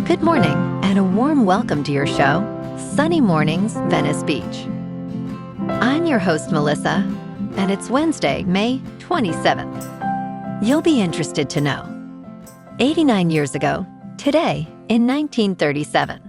Good morning, and a warm welcome to your show, Sunny Mornings, Venice Beach. I'm your host, Melissa, and it's Wednesday, May 27th. You'll be interested to know. 89 years ago, today, in 1937,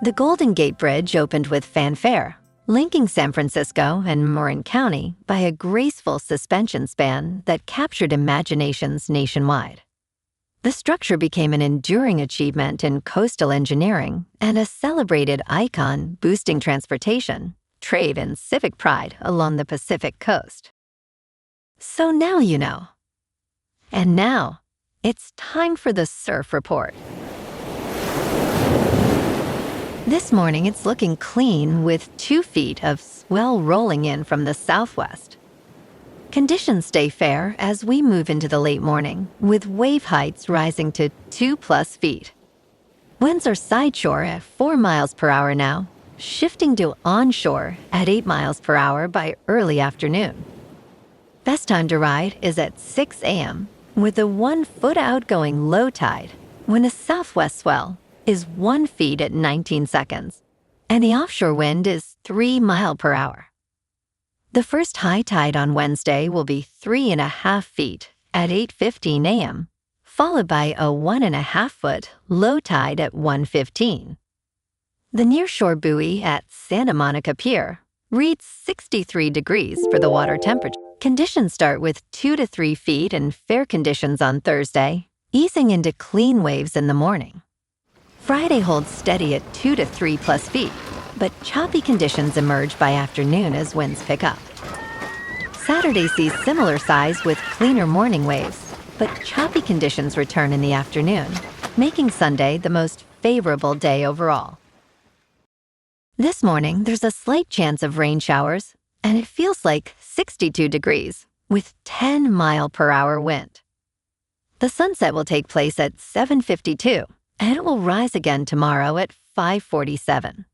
the Golden Gate Bridge opened with fanfare, linking San Francisco and Marin County by a graceful suspension span that captured imaginations nationwide. The structure became an enduring achievement in coastal engineering and a celebrated icon boosting transportation, trade, and civic pride along the Pacific coast. So now you know. And now, it's time for the Surf Report. This morning, it's looking clean with 2 feet of swell rolling in from the southwest. Conditions stay fair as we move into the late morning, with wave heights rising to 2+ feet. Winds are sideshore at 4 miles per hour now, shifting to onshore at 8 miles per hour by early afternoon. Best time to ride is at 6 a.m., with a 1 foot outgoing low tide, when a southwest swell is 1 foot at 19 seconds, and the offshore wind is 3 miles per hour. The first high tide on Wednesday will be 3.5 feet at 8:15 a.m., followed by a 1.5 foot low tide at 1:15. The nearshore buoy at Santa Monica Pier reads 63 degrees for the water temperature. Conditions start with 2 to 3 feet and fair conditions on Thursday, easing into clean waves in the morning. Friday holds steady at 2 to 3+ feet, but choppy conditions emerge by afternoon as winds pick up. Saturday sees similar size with cleaner morning waves, but choppy conditions return in the afternoon, making Sunday the most favorable day overall. This morning, there's a slight chance of rain showers, and it feels like 62 degrees with 10 mile per hour wind. The sunset will take place at 7:52, and it will rise again tomorrow at 5:47.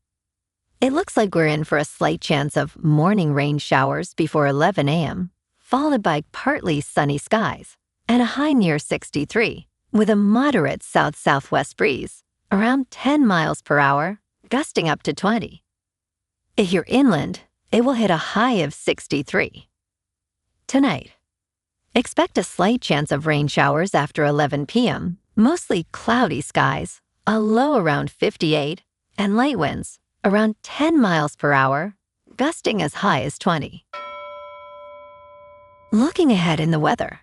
It looks like we're in for a slight chance of morning rain showers before 11 a.m., followed by partly sunny skies, and a high near 63, with a moderate south-southwest breeze, around 10 miles per hour, gusting up to 20. If you're inland, it will hit a high of 63. Tonight, expect a slight chance of rain showers after 11 p.m., mostly cloudy skies, a low around 58, and light winds around 10 miles per hour, gusting as high as 20. Looking ahead in the weather.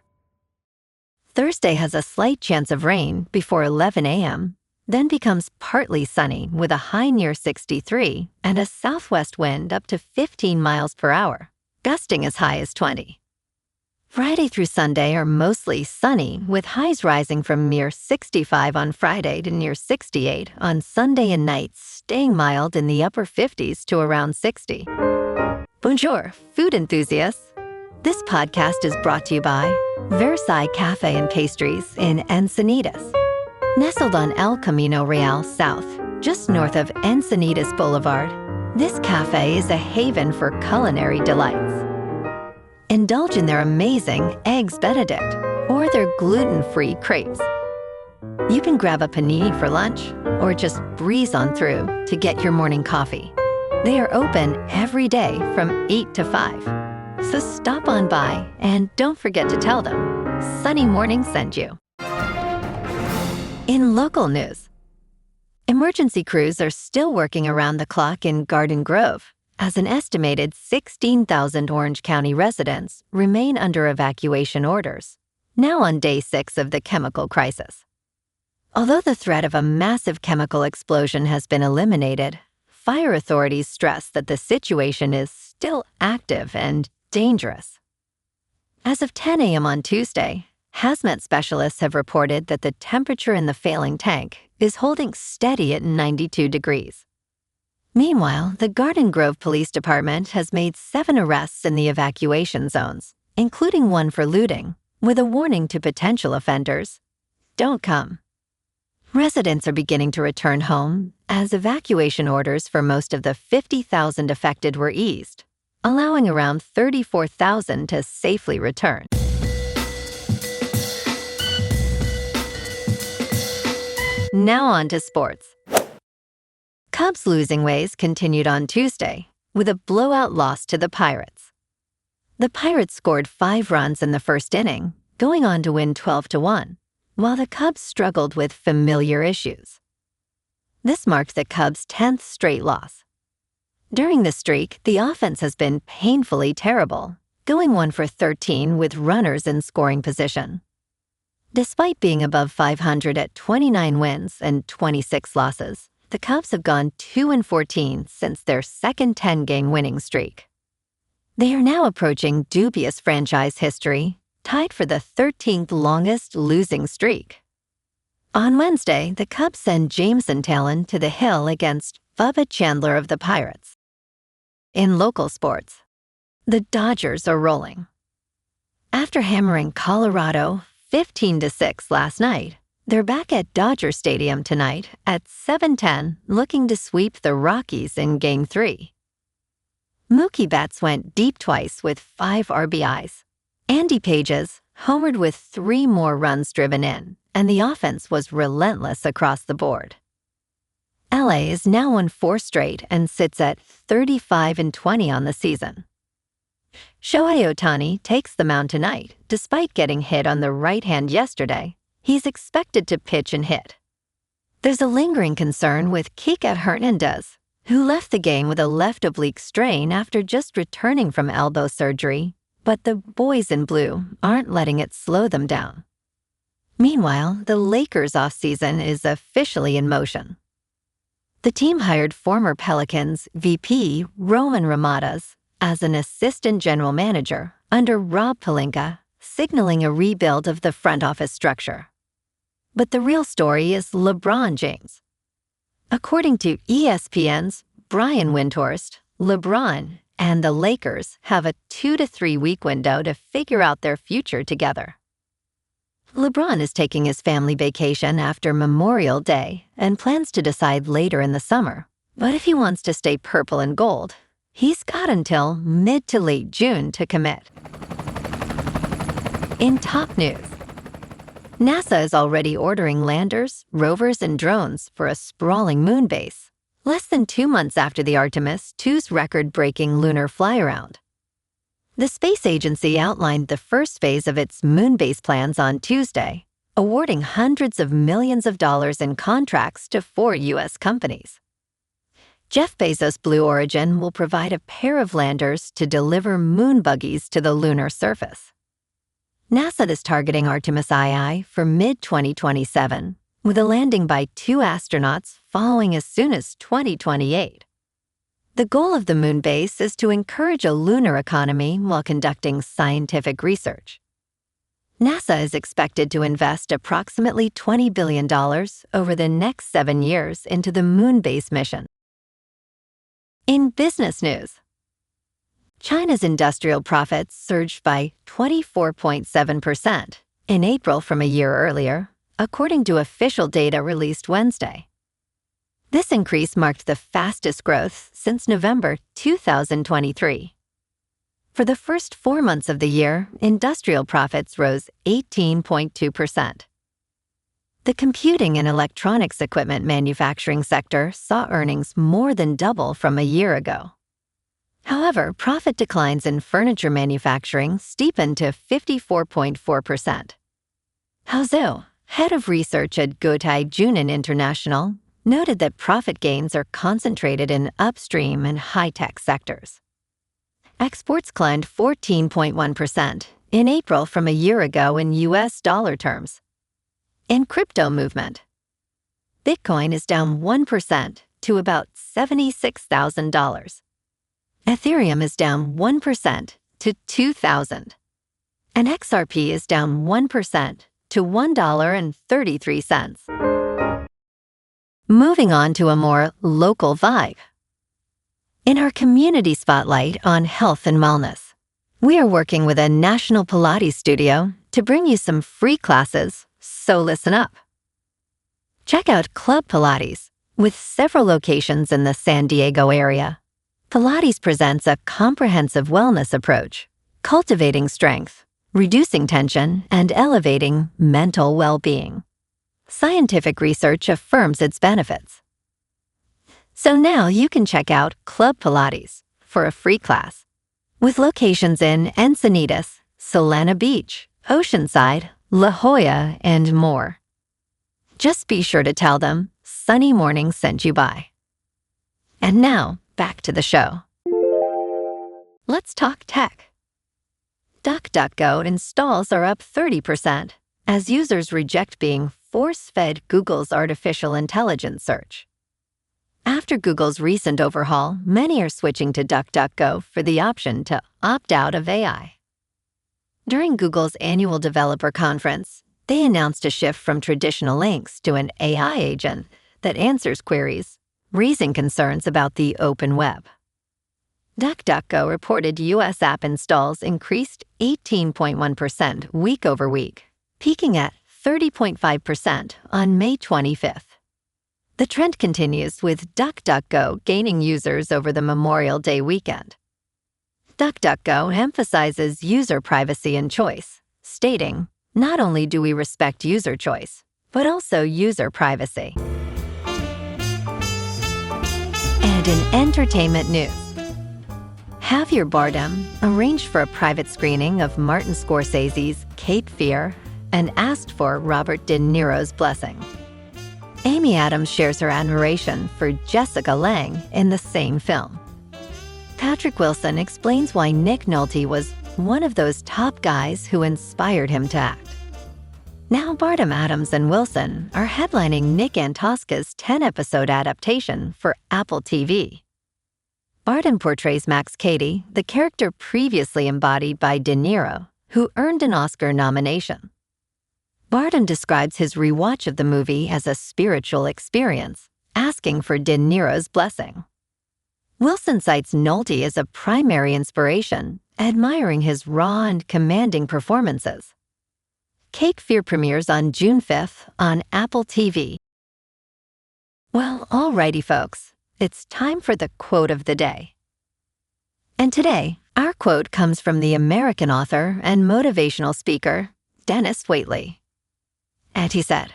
Thursday has a slight chance of rain before 11 a.m., then becomes partly sunny with a high near 63 and a southwest wind up to 15 miles per hour, gusting as high as 20. Friday through Sunday are mostly sunny, with highs rising from near 65 on Friday to near 68 on Sunday, and nights staying mild in the upper 50s to around 60. Bonjour, food enthusiasts. This podcast is brought to you by Versailles Cafe and Pastries in Encinitas. Nestled on El Camino Real South, just north of Encinitas Boulevard, this cafe is a haven for culinary delights. Indulge in their amazing Eggs Benedict or their gluten-free crepes. You can grab a panini for lunch or just breeze on through to get your morning coffee. They are open every day from 8 to 5. So stop on by and don't forget to tell them Sunny Morning sent you. In local news, emergency crews are still working around the clock in Garden Grove, as an estimated 16,000 Orange County residents remain under evacuation orders, now on day 6 of the chemical crisis. Although the threat of a massive chemical explosion has been eliminated, fire authorities stress that the situation is still active and dangerous. As of 10 a.m. on Tuesday, hazmat specialists have reported that the temperature in the failing tank is holding steady at 92 degrees. Meanwhile, the Garden Grove Police Department has made 7 arrests in the evacuation zones, including one for looting, with a warning to potential offenders: don't come. Residents are beginning to return home as evacuation orders for most of the 50,000 affected were eased, allowing around 34,000 to safely return. Now on to sports. Cubs' losing ways continued on Tuesday with a blowout loss to the Pirates. The Pirates scored 5 runs in the first inning, going on to win 12-1, while the Cubs struggled with familiar issues. This marked the Cubs' 10th straight loss. During the streak, the offense has been painfully terrible, going 1 for 13 with runners in scoring position. Despite being above 500 at 29 wins and 26 losses, the Cubs have gone 2-14 since their second 10-game winning streak. They are now approaching dubious franchise history, tied for the 13th longest losing streak. On Wednesday, the Cubs send Jameson Talon to the hill against Bubba Chandler of the Pirates. In local sports, the Dodgers are rolling. After hammering Colorado 15-6 last night, they're back at Dodger Stadium tonight at 7:10, looking to sweep the Rockies in Game 3. Mookie bats went deep twice with 5 RBIs. Andy Pages homered with 3 more runs driven in, and the offense was relentless across the board. LA is now won 4 straight and sits at 35-20 on the season. Shohei Ohtani takes the mound tonight. Despite getting hit on the right hand yesterday, he's expected to pitch and hit. There's a lingering concern with Kike Hernandez, who left the game with a left oblique strain after just returning from elbow surgery, but the boys in blue aren't letting it slow them down. Meanwhile, the Lakers' offseason is officially in motion. The team hired former Pelicans VP Roman Ramadas as an assistant general manager under Rob Pelinka, signaling a rebuild of the front office structure. But the real story is LeBron James. According to ESPN's Brian Windhorst, LeBron and the Lakers have a 2 to 3 week window to figure out their future together. LeBron is taking his family vacation after Memorial Day and plans to decide later in the summer. But if he wants to stay purple and gold, he's got until mid to late June to commit. In top news, NASA is already ordering landers, rovers, and drones for a sprawling moon base, less than 2 months after the Artemis II's record-breaking lunar fly-around. The space agency outlined the first phase of its moon base plans on Tuesday, awarding hundreds of millions of dollars in contracts to 4 U.S. companies. Jeff Bezos' Blue Origin will provide a pair of landers to deliver moon buggies to the lunar surface. NASA is targeting Artemis II for mid-2027, with a landing by 2 astronauts following as soon as 2028. The goal of the moon base is to encourage a lunar economy while conducting scientific research. NASA is expected to invest approximately $20 billion over the next 7 years into the moon base mission. In business news, China's industrial profits surged by 24.7% in April from a year earlier, according to official data released Wednesday. This increase marked the fastest growth since November 2023. For the first 4 months of the year, industrial profits rose 18.2%. The computing and electronics equipment manufacturing sector saw earnings more than double from a year ago. However, profit declines in furniture manufacturing steepened to 54.4%. Hao Zhou, head of research at Guotai Junan International, noted that profit gains are concentrated in upstream and high-tech sectors. Exports climbed 14.1% in April from a year ago in U.S. dollar terms. In crypto movement, Bitcoin is down 1% to about $76,000. Ethereum is down 1% to $2,000. And XRP is down 1% to $1.33. Moving on to a more local vibe. In our community spotlight on health and wellness, we are working with a national Pilates studio to bring you some free classes, so listen up. Check out Club Pilates, with several locations in the San Diego area. Pilates presents a comprehensive wellness approach, cultivating strength, reducing tension, and elevating mental well-being. Scientific research affirms its benefits. So now you can check out Club Pilates for a free class, with locations in Encinitas, Solana Beach, Oceanside, La Jolla, and more. Just be sure to tell them Sunny Morning sent you by. And now, back to the show. Let's talk tech. DuckDuckGo installs are up 30% as users reject being force-fed Google's artificial intelligence search. After Google's recent overhaul, many are switching to DuckDuckGo for the option to opt out of AI. During Google's annual developer conference, they announced a shift from traditional links to an AI agent that answers queries, raising concerns about the open web. DuckDuckGo reported U.S. app installs increased 18.1% week over week, peaking at 30.5% on May 25th. The trend continues with DuckDuckGo gaining users over the Memorial Day weekend. DuckDuckGo emphasizes user privacy and choice, stating, "Not only do we respect user choice, but also user privacy." And in entertainment news, Javier Bardem arranged for a private screening of Martin Scorsese's Cape Fear and asked for Robert De Niro's blessing. Amy Adams shares her admiration for Jessica Lange in the same film. Patrick Wilson explains why Nick Nolte was one of those top guys who inspired him to act. Now Bardem, Adams, and Wilson are headlining Nick Antosca's 10-episode adaptation for Apple TV. Bardem portrays Max Cady, the character previously embodied by De Niro, who earned an Oscar nomination. Bardem describes his rewatch of the movie as a spiritual experience, asking for De Niro's blessing. Wilson cites Nolte as a primary inspiration, admiring his raw and commanding performances. Cape Fear premieres on June 5th on Apple TV. Well, alrighty folks, it's time for the quote of the day. And today, our quote comes from the American author and motivational speaker, Dennis Waitley. And he said,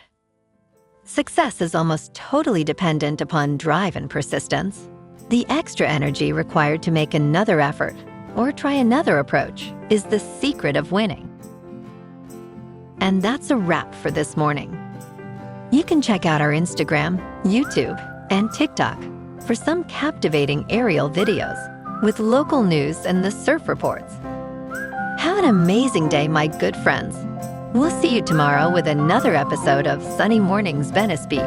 "Success is almost totally dependent upon drive and persistence. The extra energy required to make another effort or try another approach is the secret of winning." And that's a wrap for this morning. You can check out our Instagram, YouTube, and TikTok for some captivating aerial videos with local news and the surf reports. Have an amazing day, my good friends. We'll see you tomorrow with another episode of Sunny Mornings Venice Beach.